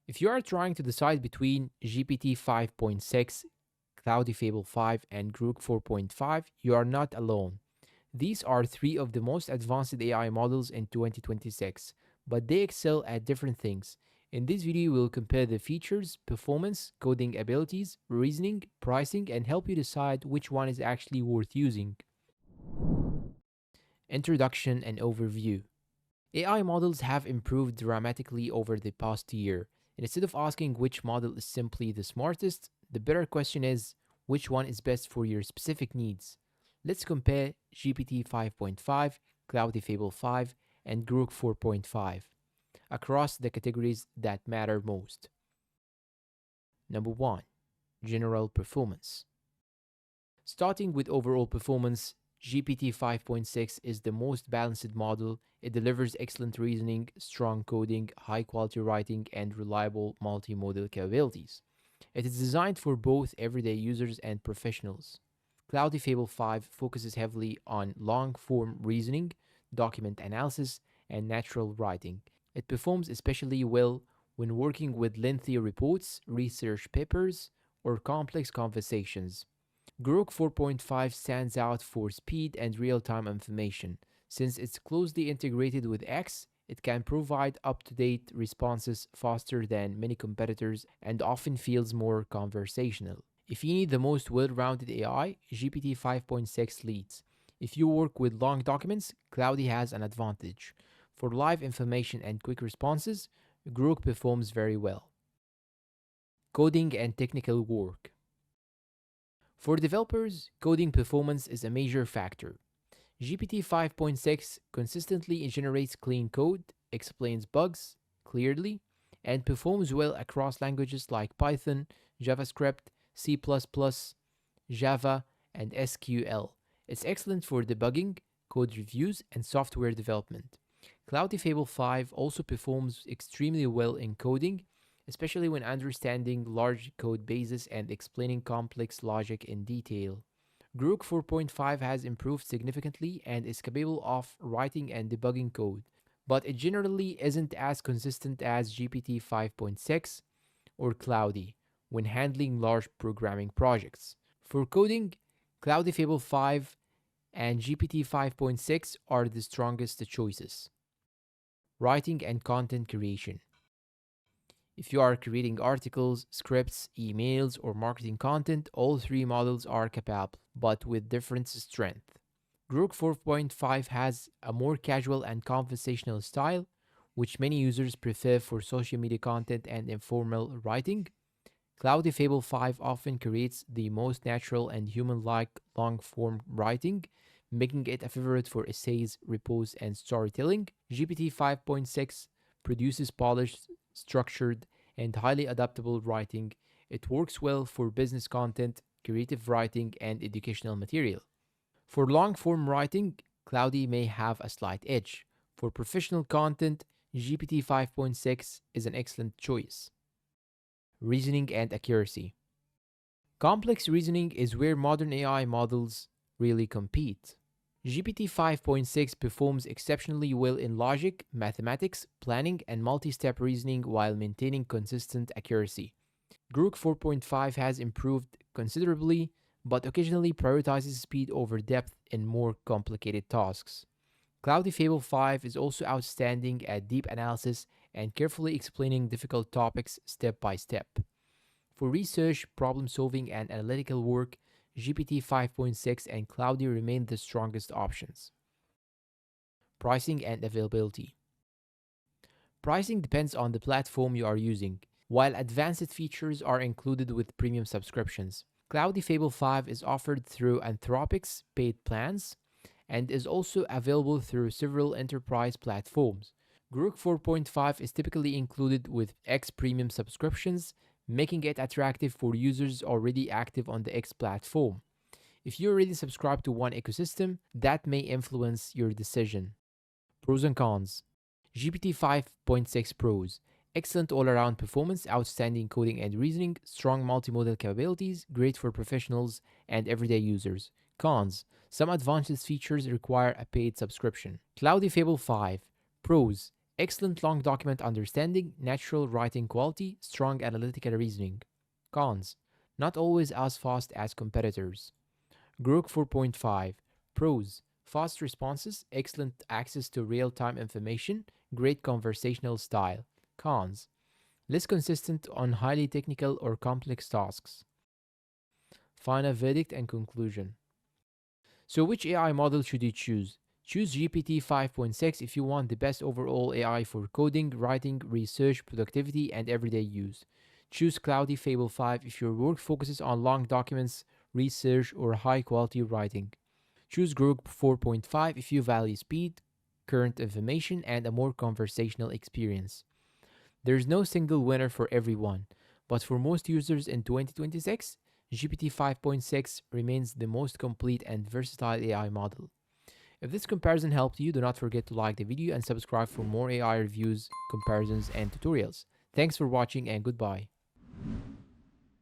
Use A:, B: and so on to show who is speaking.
A: If you are trying to decide between GPT 5.6, Claude Fable 5, and Grok 4.5, you are not alone. These are three of the most advanced AI models in 2026, but they excel at different things. In this video, we'll compare the features, performance, coding abilities, reasoning, pricing, and help you decide which one is actually worth using. Introduction and overview. AI models have improved dramatically over the past year. And instead of asking which model is simply the smartest, the better question is which one is best for your specific needs. Let's compare GPT 5.5, Claude Fable 5, and Grok 4.5 across the categories that matter most. Number 1. General performance. Starting with overall performance, GPT 5.6 is the most balanced model. It delivers excellent reasoning, strong coding, high quality writing, and reliable multimodal capabilities. It is designed for both everyday users and professionals. Claude Fable 5 focuses heavily on long form reasoning, document analysis, and natural writing. It performs especially well when working with lengthy reports, research papers, or complex conversations. Grok 4.5 stands out for speed and real time information. Since it's closely integrated with X, it can provide up to date responses faster than many competitors and often feels more conversational. If you need the most well rounded AI, GPT 5.6 leads. If you work with long documents, Cloudy has an advantage. For live information and quick responses, Grok performs very well. Coding and technical work. For developers, coding performance is a major factor. GPT 5.6 consistently generates clean code, explains bugs clearly, and performs well across languages like Python, JavaScript, C++, Java, and SQL. It's excellent for debugging, code reviews, and software development. Cloudy Fable 5 also performs extremely well in coding, especially when understanding large code bases and explaining complex logic in detail. Grok 4.5 has improved significantly and is capable of writing and debugging code, but it generally isn't as consistent as GPT 5.6 or Cloudy when handling large programming projects. For coding, Cloudy Fable 5 and GPT 5.6 are the strongest choices. Writing and content creation. If you are creating articles, scripts, emails, or marketing content, all three models are capable, but with different strength. Grok 4.5 has a more casual and conversational style, which many users prefer for social media content and informal writing. Cloudy Fable 5 often creates the most natural and human-like long-form writing, making it a favorite for essays, reports, and storytelling. GPT 5.6 produces polished, structured, and highly adaptable writing. It works well for business content, creative writing, and educational material. For long form writing, Cloudy may have a slight edge. For professional content, GPT 5.6 is an excellent choice. Reasoning and accuracy. Complex reasoning is where modern AI models really compete. GPT 5.6 performs exceptionally well in logic, mathematics, planning, and multi step reasoning while maintaining consistent accuracy. Grok 4.5 has improved considerably, but occasionally prioritizes speed over depth in more complicated tasks. Cloudy Fable 5 is also outstanding at deep analysis and carefully explaining difficult topics step by step. For research, problem solving, and analytical work, GPT 5.6 and Cloudy remain the strongest options. Pricing and availability. Pricing depends on the platform you are using, while advanced features are included with premium subscriptions. Cloudy Fable 5 is offered through Anthropic's paid plans and is also available through several enterprise platforms. Grok 4.5 is typically included with X premium subscriptions, making it attractive for users already active on the X platform. If you already subscribe to one ecosystem, that may influence your decision. Pros and cons. GPT 5.6 Pros. Excellent all-around performance, outstanding coding and reasoning, strong multimodal capabilities, great for professionals and everyday users. Cons. Some advanced features require a paid subscription. Cloudy Fable 5. Pros. Excellent long document understanding, natural writing quality, strong analytical reasoning. Cons: not always as fast as competitors. Grok 4.5. Pros: fast responses, excellent access to real time information, great conversational style. Cons: less consistent on highly technical or complex tasks. Final verdict and conclusion. So, which AI model should you choose? Choose GPT 5.6 if you want the best overall AI for coding, writing, research, productivity, and everyday use. Choose Claude Fable 5 if your work focuses on long documents, research, or high quality writing. Choose Grok 4.5 if you value speed, current information, and a more conversational experience. There's no single winner for everyone, but for most users in 2026, GPT 5.6 remains the most complete and versatile AI model. If this comparison helped you, do not forget to like the video and subscribe for more AI reviews, comparisons, and tutorials. Thanks for watching and goodbye.